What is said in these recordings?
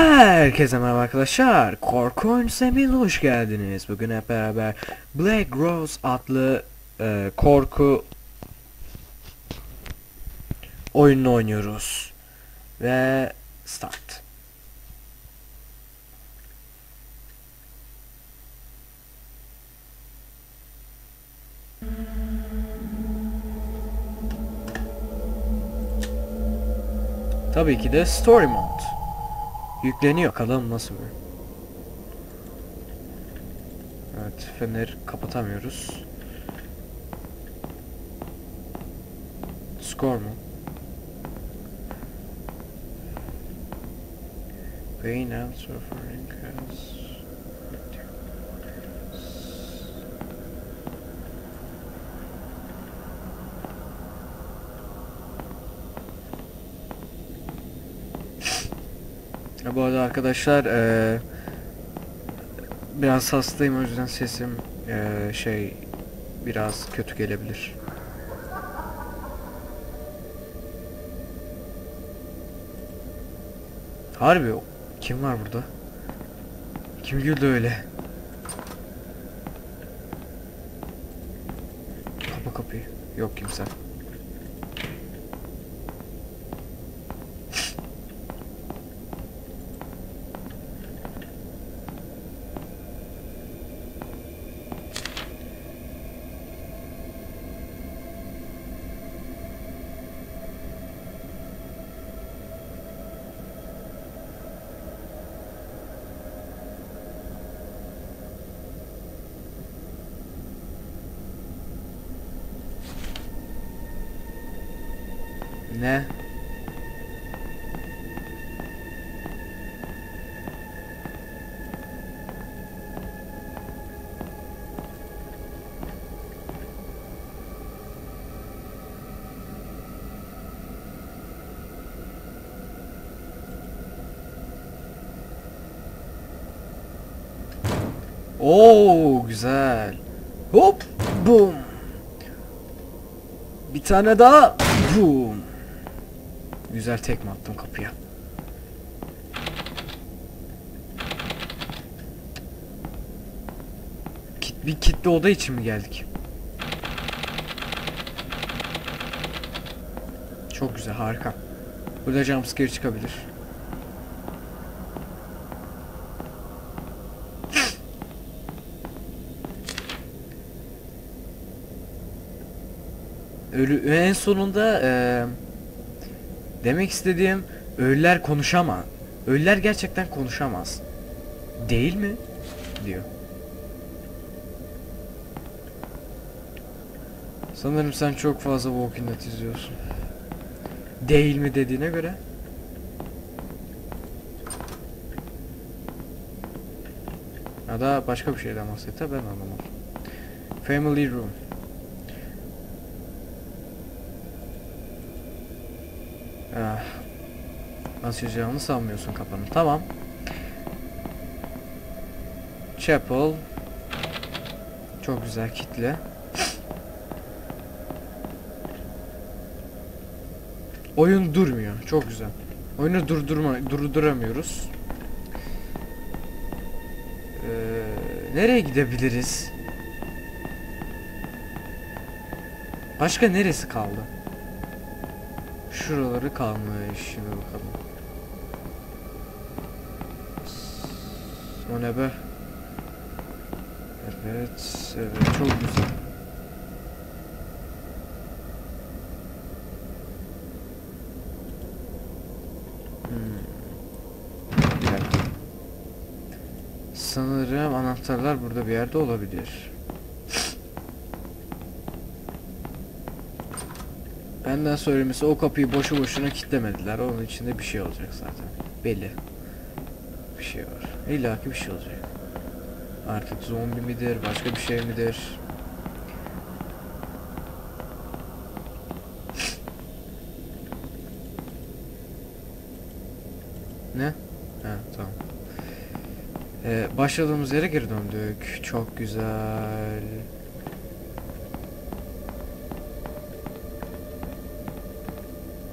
Herkese merhaba arkadaşlar. Korkunç Zemin'e hoş geldiniz. Bugün hep beraber Black Rose adlı korku oyununu oynuyoruz. Ve start. Tabii ki de Story Mode. Yükleniyor. Bakalım nasıl bir. Evet, feneri kapatamıyoruz. Score mu? Pain and suffering has... Bu arada arkadaşlar biraz hastayım, o yüzden sesim biraz kötü gelebilir. Harbi kim var burada? Kim güldü öyle? Kapa kapıyı. Yok kimse. Ne? Oo, güzel. Hop, boom. Bir tane daha. Boom. Güzel tekme attım kapıya. Bir kilitli oda için mi geldik? Çok güzel, harika. Burada jumpscare çıkabilir. En sonunda demek istediğim, ölüler konuşamaz. Ölüler gerçekten konuşamaz. Değil mi? Diyor. Sanırım sen çok fazla Walking Dead izliyorsun. Değil mi dediğine göre. Ya da başka bir şeyden bahsetti, ben anlamadım. Family Room. Ah. Açacağını sanmıyorsun kapanı. Tamam. Chapel. Çok güzel, kitle. Oyun durmuyor. Çok güzel. Oyunu durduramıyoruz. Nereye gidebiliriz? Başka neresi kaldı? Şuraları kalmış. Şimdi bakalım. O ne be? Evet, evet, çok güzel. Bir dakika. Sanırım anahtarlar burada bir yerde olabilir. Benden söylemesi, o kapıyı boşu boşuna kilitlemediler. Onun içinde bir şey olacak zaten. Belli. Bir şey var. İlla ki bir şey olacak. Artık zombi midir, başka bir şey midir? Ne? Ha, tamam. Başladığımız yere geri döndük. Çok güzel.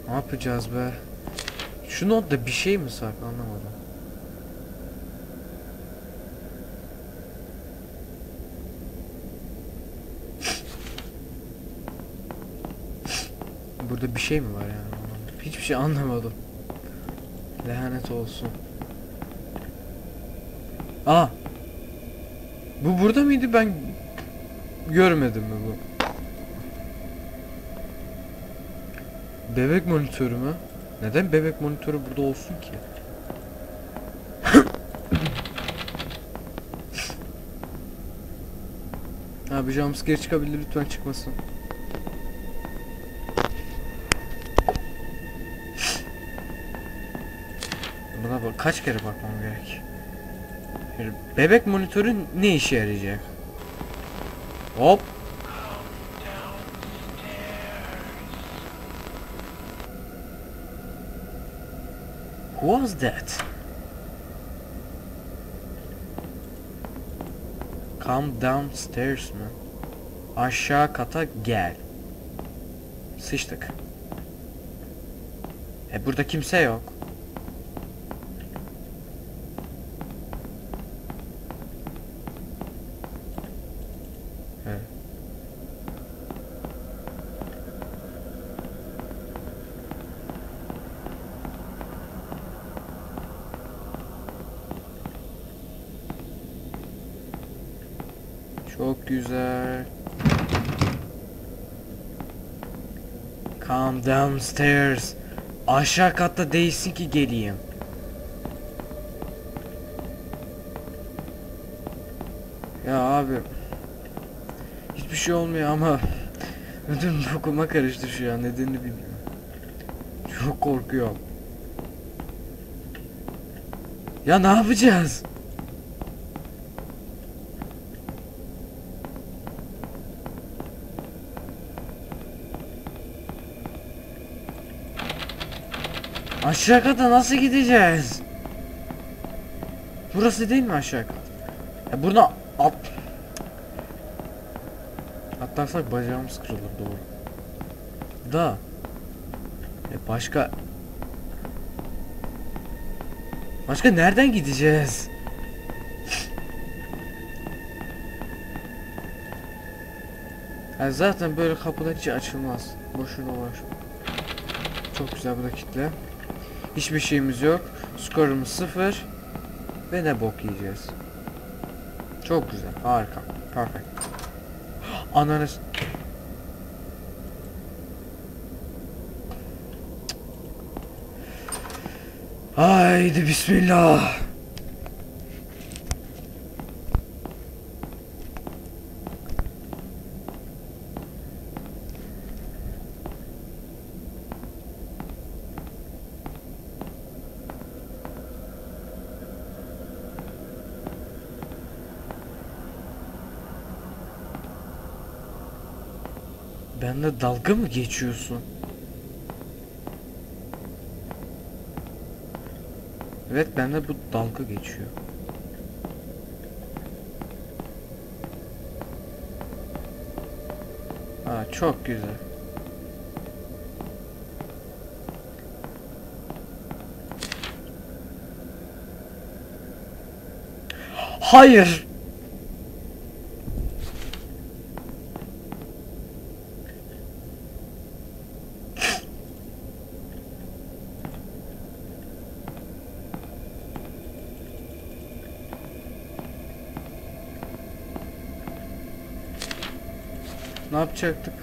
Ne yapacağız be? Şu notta bir şey mi saklı, anlamadım. Burada bir şey mi var yani? Hiçbir şey anlamadım. Lanet olsun. Aa! Bu burada mıydı, ben görmedim mi bu? Bebek monitörü mü? Neden bebek monitörü burada olsun ki? Abi jumpscare çıkabilir, lütfen çıkmasın. Buna bak, kaç kere bakmam gerek. Bebek monitörü ne işe yarayacak? Hop. Who was that? Come downstairs mı? Aşağı kata gel. Sıçtık. Burada kimse yok. Evet. Çok güzel. Come downstairs. Aşağı katta değilsin ki geleyim. Ya abi. Hiçbir şey olmuyor ama ödüm bokuma karıştı şu an, nedenini bilmiyorum. Çok korkuyorum. Ya ne yapacağız? Aşağı kata nasıl gideceğiz? Burası değil mi aşağı kat? Ya buradan atlarsak bacağımız kırılır, doğru. Da başka nereden gideceğiz? Yani zaten böyle kapılar hiç açılmaz. Boşuna uğraşma. Çok güzel, bu da kitle. Hiçbir şeyimiz yok. Skorumuz 0. Ve ne bok yiyeceğiz. Çok güzel. Harika. Perfect. Ananız. Haydi bismillah. Benimle dalga mı geçiyorsun? Evet, benimle bu dalga geçiyor. Ha, çok güzel. Hayır. Ne yapacaktık?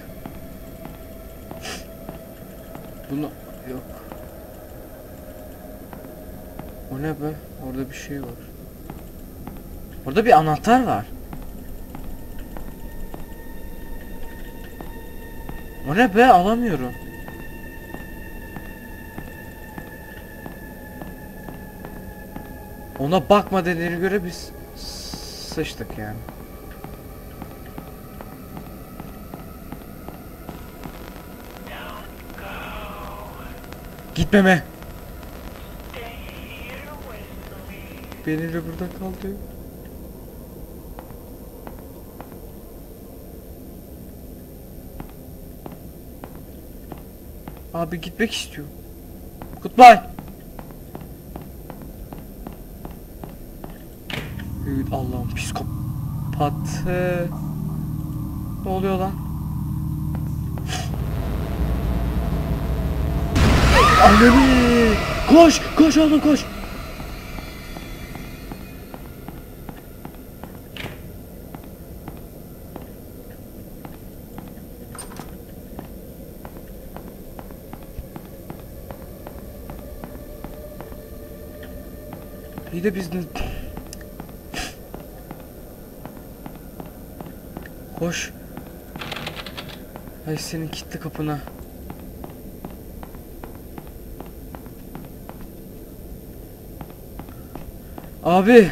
Bunu yok. O ne be? Orada bir şey var. Orada bir anahtar var. O ne be? Alamıyorum. Ona bakma dediğine göre biz sıçtık yani. Gitmeme. Beni de burada kaldı. Abi gitmek istiyor. Goodbye. Allah'ım, psikopatı. Ne oluyor lan? Ananı! Koş! Koş oğlum koş! İyi de biz ne... Koş. Ay senin kilitli kapına. Abi.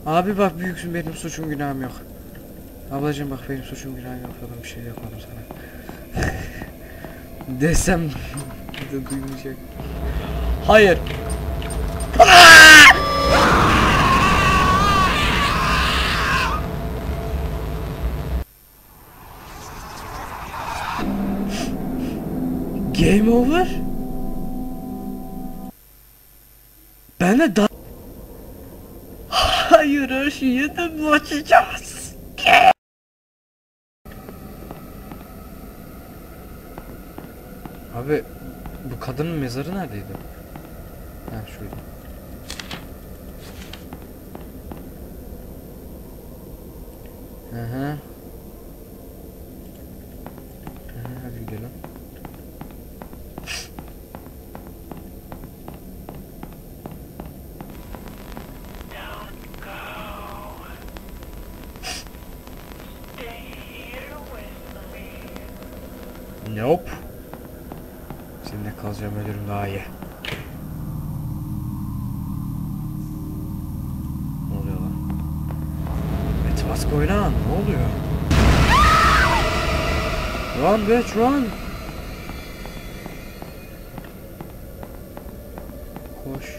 Abi bak büyüksün, benim suçum günahım yok. Ablacığım bak benim suçum günahım yok falan, bir şey yapmadım sana. Desem de duymayacak. Hayır. Game over? Ben de da... Hayır, her şeyi yeniden mi açacağız? Abi bu kadının mezarı neredeydi? Ha şuydu. Hı hı. Hadi gidelim. Nope. Seninle kalacağım, ölürüm daha iyi. Ne oluyor lan? What's going on? Ne oluyor? Run bitch run! Koş.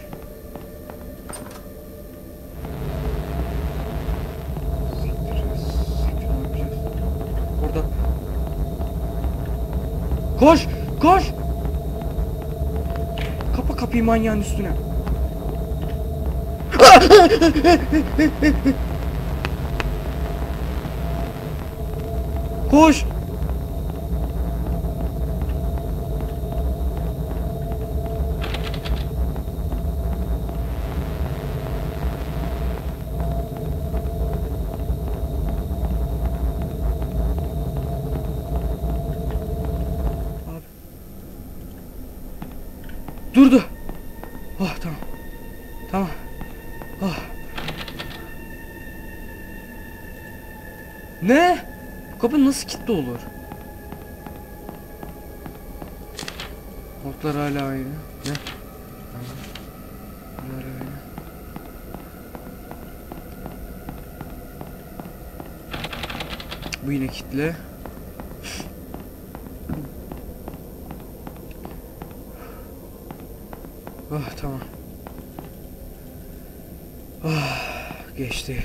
Orada. Koş! Koş! Kapa kapıyı manyağın üstüne. Koş! Durdu. Oh tamam. Tamam. Oh. Ne? Bu kapı nasıl kilitli olur? Notlar hala aynı. Ne? Hala aynı. Bu yine kilitli. Oh tamam. Oh geçti.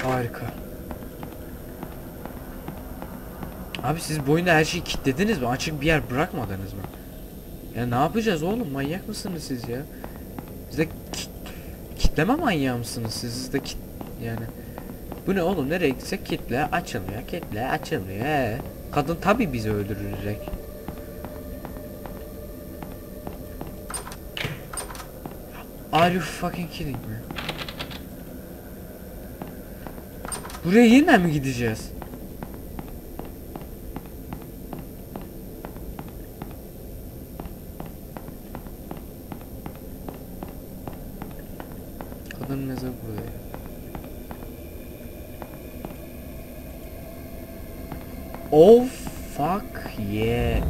Harika. Abi siz bu oyunda her şeyi kilitlediniz mi? Açık bir yer bırakmadınız mı? Ya ne yapacağız oğlum? Manyak mısınız siz ya? Bize kitleme manyağı mısınız siz de yani. Bu ne oğlum, nereye gitsek kitle açılmıyor, kitle açılmıyor. Kadın tabi bizi öldürecek. Are you fucking kidding me? Buraya yeniden mi gideceğiz? Kadın mezarı buraya. Oh fuck yeah.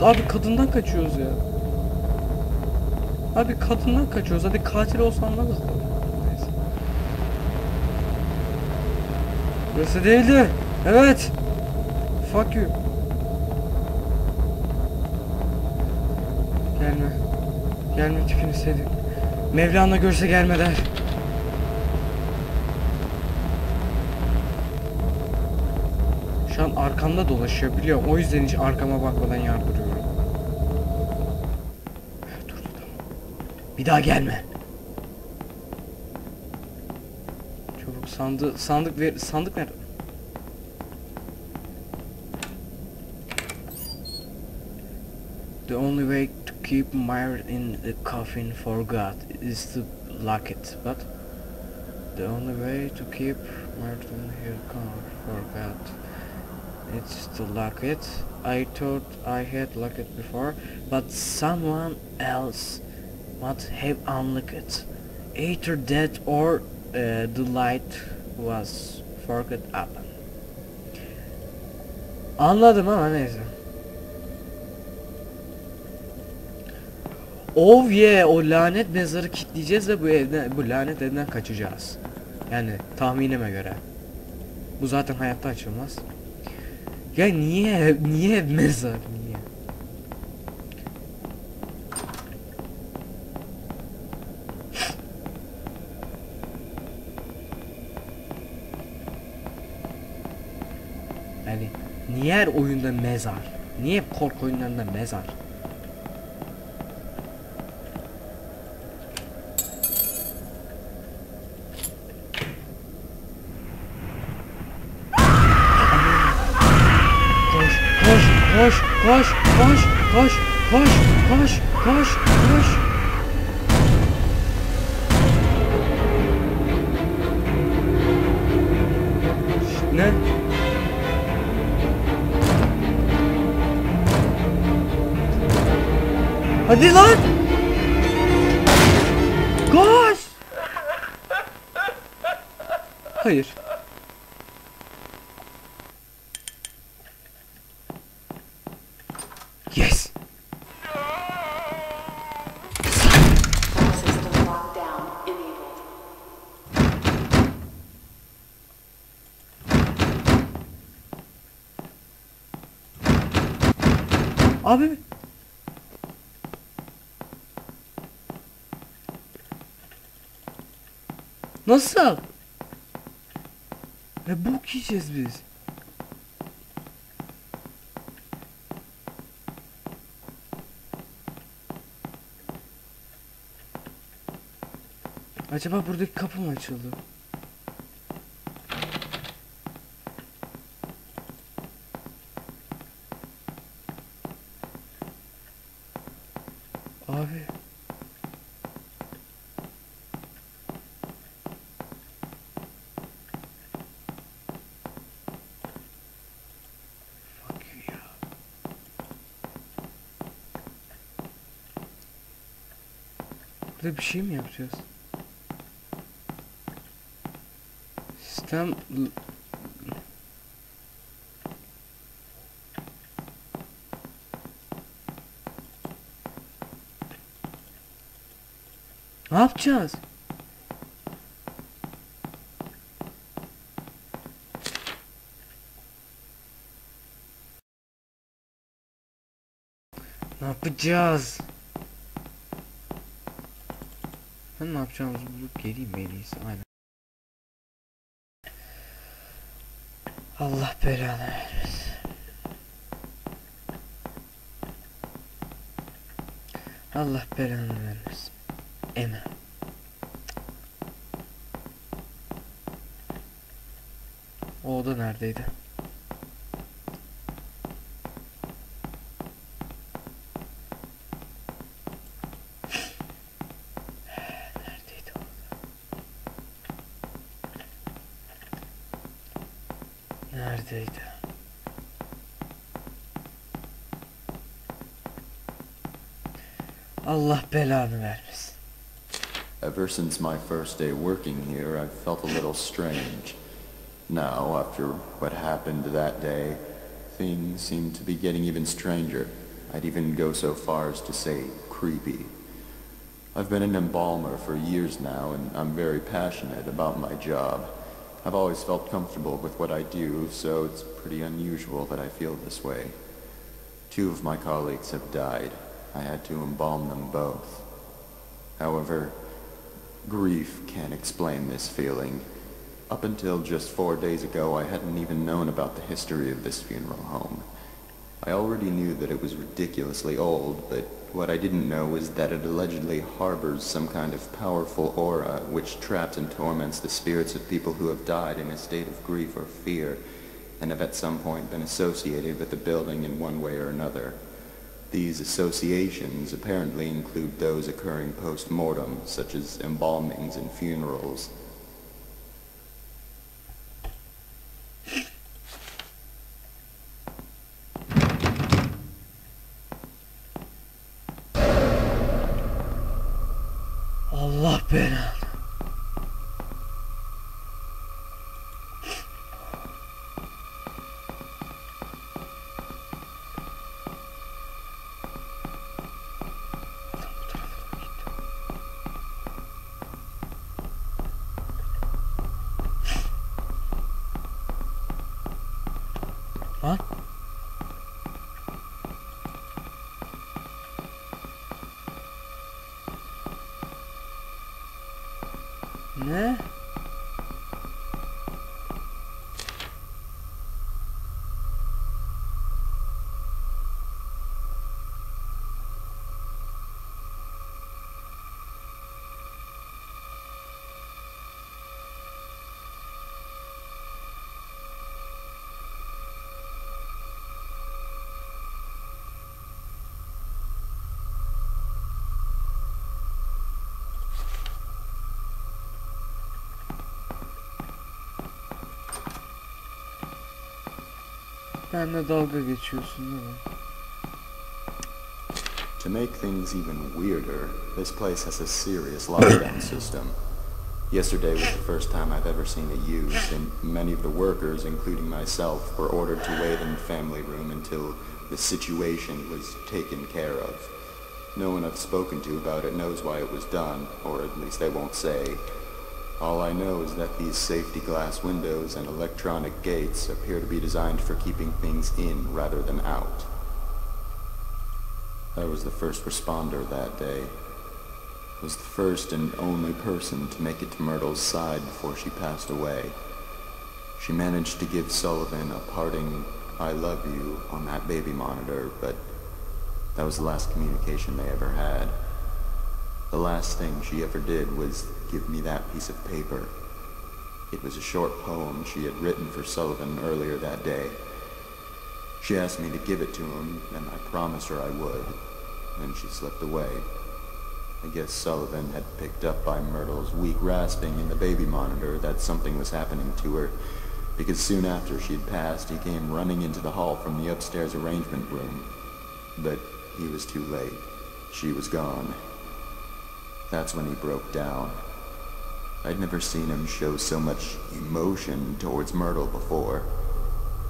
Abi kadından kaçıyoruz ya. Abi kadından kaçıyoruz. Hadi katil olsa anlarız da. Neyse. Burası değildi. Evet. Fuck you. Gelme. Gelme, tipini sevdim. Mevlana görse gelme der. Şu an adam arkamda dolaşıyor biliyorum. O yüzden hiç arkama bakmadan yardırıyorum. Dur tamam. Bir daha gelme. Çabuk sandık ver, sandık nerede? The only way to keep Myra in the coffin for God is to lock it, but the only way to keep Myra in her coffin for God is to lock it. I thought I had locked it before, but someone else must have unlocked it. Either that or the light was forgot open. Anladım ama neyse. Oh yeah, o lanet mezarı kilitleyeceğiz ve bu lanet evden kaçacağız. Yani tahminime göre. Bu zaten hayatta açılmaz. Ya niye mezar niye? Yani niye her oyunda mezar? Niye hep korku oyunlarında mezar? Koş, koş, koş, koş, koş, koş, koş, koş. Ne? Hadi lan! Koş! Hayır. Yes. Abi. Nasıl? Ne bok yiyeceğiz biz? Acaba buradaki kapı mı açıldı? Abi. Fuck you ya. Burada bir şey mi yapacağız? Sistem... Ne yapacağız? Ne yapacağız? Ben ne yapacağımızı bulup geleyim en iyisi. Aynen. Allah belanı vermesin. Allah belanı vermesin. Eme. O oda neredeydi? Neredeydi o oda? Neredeydi? Allah belanı vermesin. Ever since my first day working here, I've felt a little strange. Now, after what happened that day, things seem to be getting even stranger. I'd even go so far as to say creepy. I've been an embalmer for years now, and I'm very passionate about my job. I've always felt comfortable with what I do, so it's pretty unusual that I feel this way. 2 of my colleagues have died. I had to embalm them both. However, grief can't explain this feeling. Up until just 4 days ago, I hadn't even known about the history of this funeral home. I already knew that it was ridiculously old, but what I didn't know was that it allegedly harbors some kind of powerful aura which traps and torments the spirits of people who have died in a state of grief or fear, and have at some point been associated with the building in one way or another. These associations apparently include those occurring post-mortem, such as embalmings and funerals. Allah belanı. Lan. Ne? Benle dalga geçiyorsun değil mi? To make things even weirder, this place has a serious lockdown system. Yesterday was the first time I've ever seen it used, and many of the workers, including myself, were ordered to wait in the family room until the situation was taken care of. No one I've spoken to about it knows why it was done, or at least they won't say. All I know is that these safety glass windows and electronic gates appear to be designed for keeping things in rather than out. I was the first responder that day. Was the first and only person to make it to Myrtle's side before she passed away. She managed to give Sullivan a parting "I love you" on that baby monitor, but that was the last communication they ever had. The last thing she ever did was give me that piece of paper. It was a short poem she had written for Sullivan earlier that day. She asked me to give it to him, and I promised her I would. Then she slipped away. I guess Sullivan had picked up by Myrtle's weak rasping in the baby monitor that something was happening to her, because soon after she'd passed, he came running into the hall from the upstairs arrangement room. But he was too late. She was gone. That's when he broke down. I'd never seen him show so much emotion towards Myrtle before.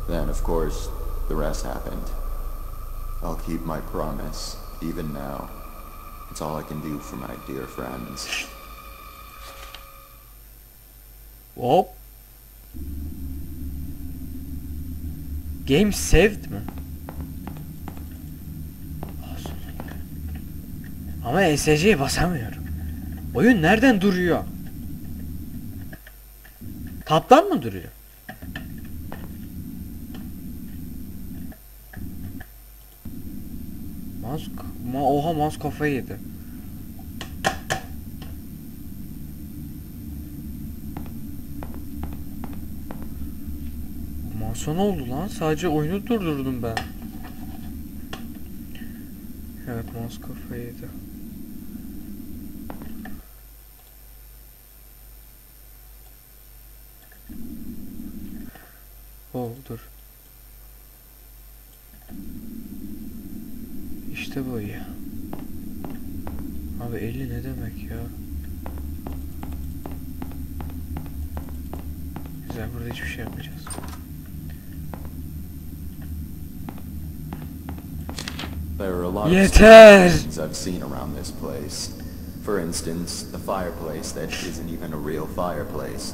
Then, of course, the rest happened. I'll keep my promise, even now. It's all I can do for my dear friends. Hop. Game saved mi? Ama ESC'ye basamıyorum. Oyun nereden duruyor? Taptan mı duruyor? Oha mouse kafayı yedi. Mouse'a ne oldu lan? Sadece oyunu durdurdum ben. Evet, mouse kafayı yedi. Oh, dur. İşte bu ya. Abi 50 ne demek ya? Güzel, burada hiçbir şey yapmayacağız. There are a lot of things I've seen around this place. For instance, the fireplace that isn't even a real fireplace.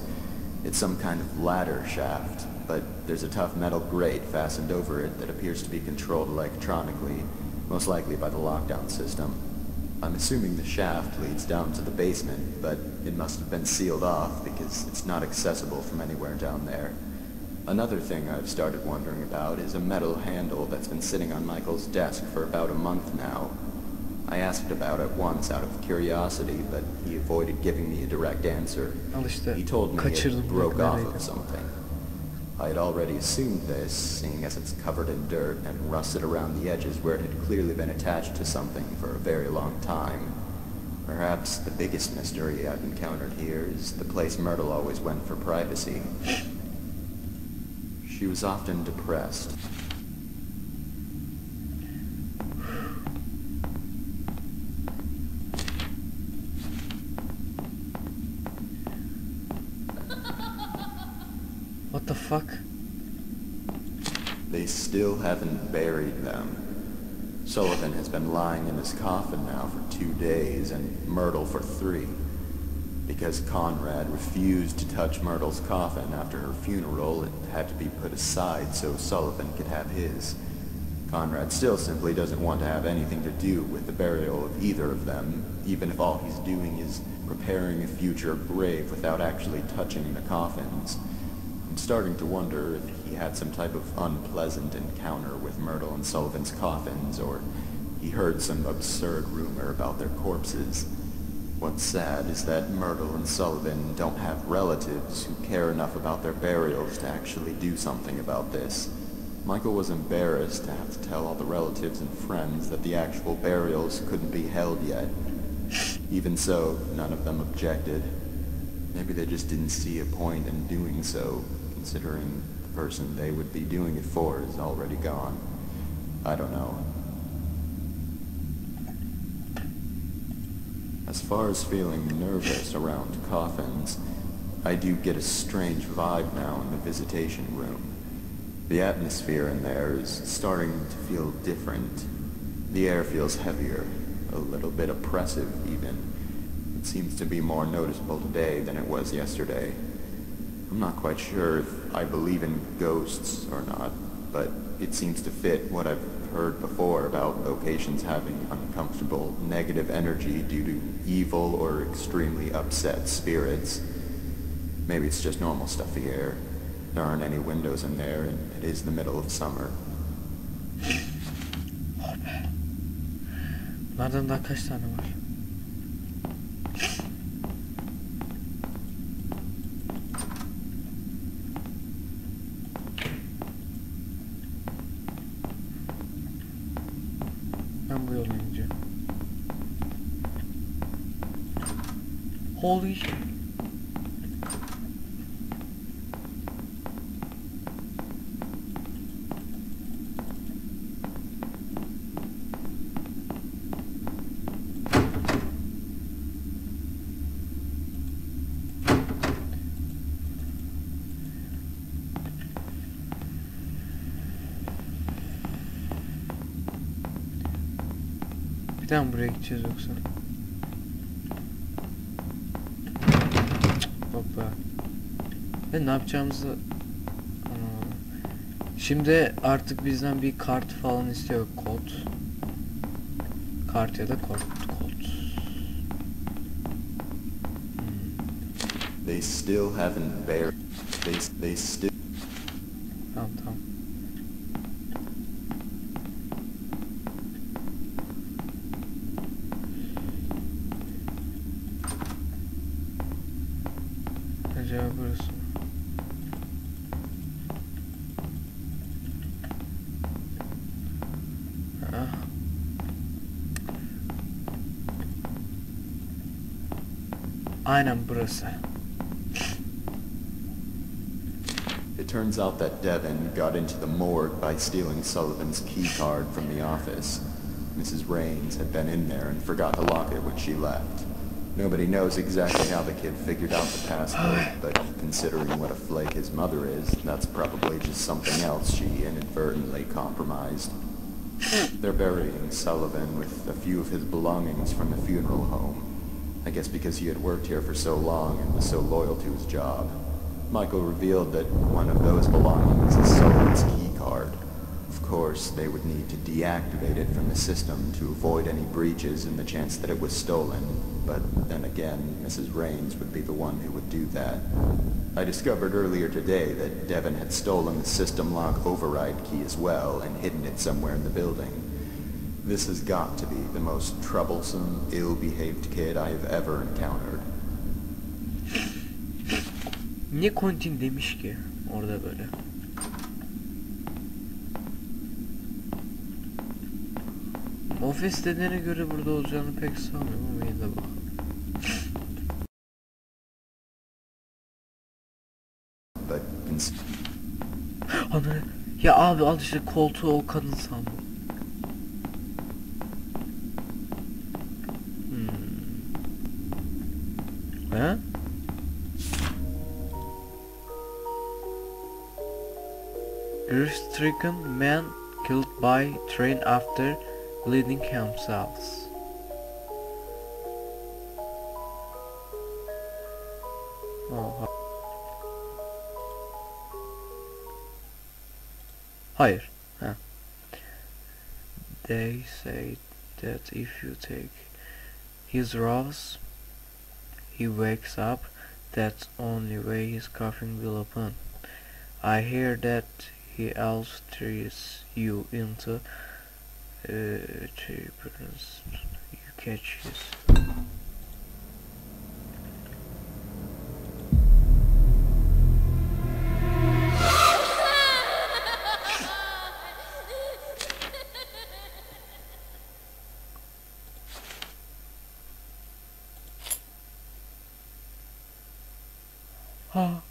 It's some kind of ladder shaft, but there's a tough metal grate fastened over it that appears to be controlled electronically, most likely by the lockdown system. I'm assuming the shaft leads down to the basement, but it must have been sealed off because it's not accessible from anywhere down there. Another thing I've started wondering about is a metal handle that's been sitting on Michael's desk for about a month now. I asked about it once out of curiosity, but he avoided giving me a direct answer. He told me it broke off of something. I had already assumed this, seeing as it's covered in dirt and rusted around the edges where it had clearly been attached to something for a very long time. Perhaps the biggest mystery I've encountered here is the place Myrtle always went for privacy. She was often depressed. What the fuck? They still haven't buried them. Sullivan has been lying in his coffin now for 2 days, and Myrtle for 3. Because Conrad refused to touch Myrtle's coffin after her funeral, it had to be put aside so Sullivan could have his. Conrad still simply doesn't want to have anything to do with the burial of either of them, even if all he's doing is preparing a future grave without actually touching the coffins. I'm starting to wonder if he had some type of unpleasant encounter with Myrtle and Sullivan's coffins, or he heard some absurd rumor about their corpses. What's sad is that Myrtle and Sullivan don't have relatives who care enough about their burials to actually do something about this. Michael was embarrassed to have to tell all the relatives and friends that the actual burials couldn't be held yet. Even so, none of them objected. Maybe they just didn't see a point in doing so, considering the person they would be doing it for is already gone. I don't know. As far as feeling nervous around coffins, I do get a strange vibe now in the visitation room. The atmosphere in there is starting to feel different. The air feels heavier, a little bit oppressive even. It seems to be more noticeable today than it was yesterday. I'm not quite sure if I believe in ghosts or not, but it seems to fit what I've heard before about locations having uncomfortable negative energy due to evil or extremely upset spirits. Maybe it's just normal stuffy air. There aren't any windows in there, and it is the middle of summer. Bunlardan daha kaç tane var? Ben bu yola ineceğim. Holy shit. Bir daha mı buraya gideceğiz yoksa? Hoppa. Ve ne yapacağımızı anlamadım. Şimdi artık bizden bir kart falan istiyor. Kod. Kart ya da kod. They still haven't buried. They still. Tamam. Acaba burası mı? Ah. Aynen burası. It turns out that Devin got into the morgue by stealing Sullivan's key card from the office. Mrs. Raines had been in there and forgot to lock it when she left. Nobody knows exactly how the kid figured out the passcode, but considering what a flake his mother is, that's probably just something else she inadvertently compromised. They're burying Sullivan with a few of his belongings from the funeral home. I guess because he had worked here for so long and was so loyal to his job. Michael revealed that one of those belongings is Sullivan's key card. Of course, they would need to deactivate it from the system to avoid any breaches in the chance that it was stolen. But then again, Mrs. Raines would be the one who would do that. I discovered earlier today that Devon had stolen the system log override key as well and hidden it somewhere in the building. This has got to be the most troublesome, ill-behaved kid I have ever encountered. Ne kontin demiş ki orada böyle. Ofis dediğine göre burada olacağını pek sanmıyorum ama yine de bakalım. Ana ya abi al işte koltuğu o kadın sandım. He? Grief-stricken man killed by train after bleeding himself. Oh. Hayır. Ha. They say that if you take his rose, he wakes up. That's only way his coffin will open. I hear that he else trees you into chambers. You catch his. Ha.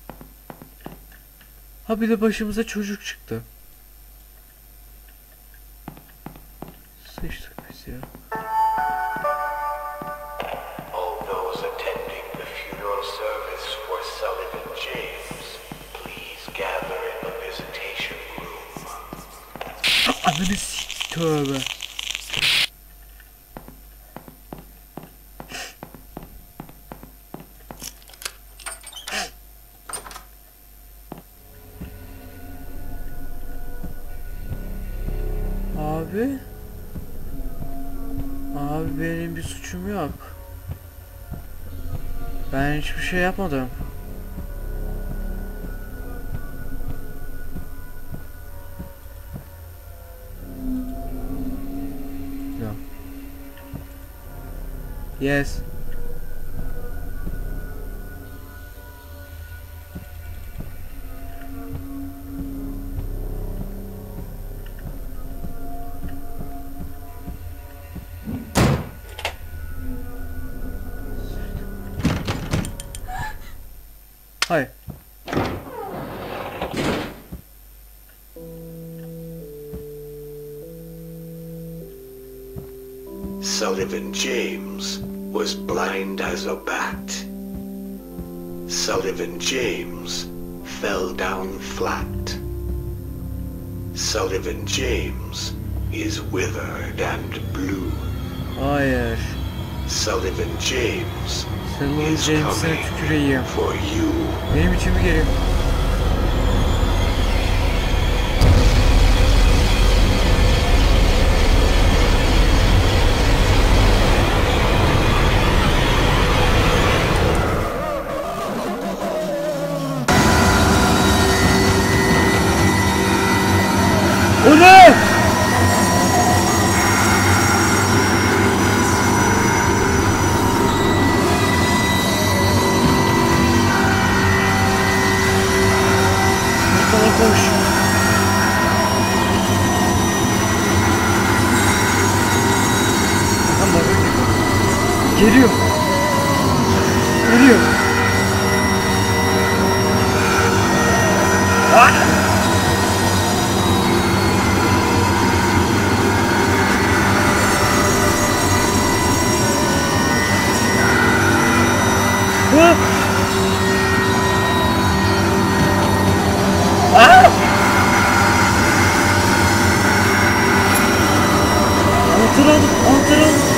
Ha bir de başımıza çocuk çıktı. Sıçtık biz ya. All those attending the funeral service for Sullivan James, please gather in the visitation room. Ananı s*** tövbe. Abi benim bir suçum yok. Ben hiçbir şey yapmadım. No. Yes. Hayır. Sullivan James was blind as a bat. Sullivan James fell down flat. Sullivan James is withered and blue. Hayır. Sullivan James Sullivan is James'e coming tüküreyim. for you. Benim için mi geliyor? O ne? Koş. Tamam geliyor. Geliyor. Ah! Ah! Ah! Anahtarı aldım, anahtarı aldım.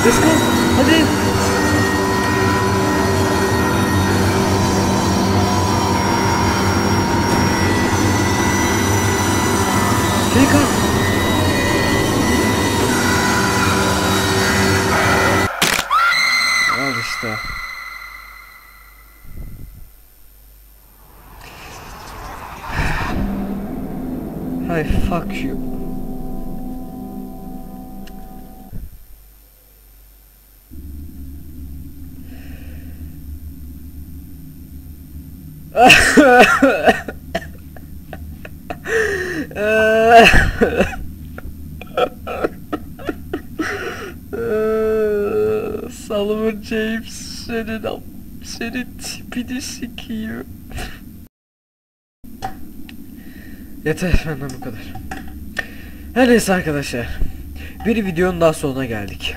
Let's go, hadi. Fuck you. Solomon James senin tipini sikiyim. Yeter, benden bu kadar. Her neyse arkadaşlar, bir videonun daha sonuna geldik.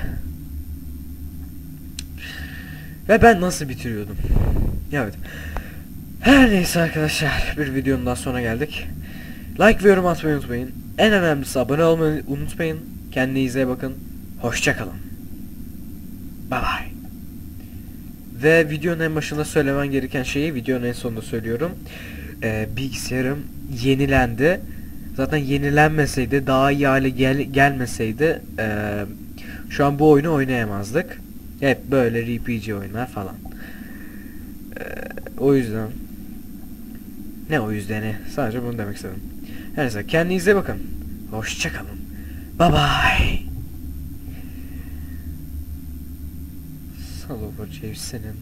Ve ben nasıl bitiriyordum? Evet. Her neyse arkadaşlar, bir videonun daha sonuna geldik. Like ve yorum atmayı unutmayın. En önemlisi abone olmayı unutmayın. Kendinize iyi bakın. Hoşça kalın. Bye bye. Ve videonun en başında söylemen gereken şeyi videonun en sonunda söylüyorum. Bilgisayarım yenilendi. Zaten yenilenmeseydi, daha iyi hale gelmeseydi şu an bu oyunu oynayamazdık. Hep böyle RPG oyunlar falan. O yüzden ne o yüzdeni, sadece bunu demek istedim. Her neyse, kendinize bakın. Hoşça kalın. Bye bye. Salova James senin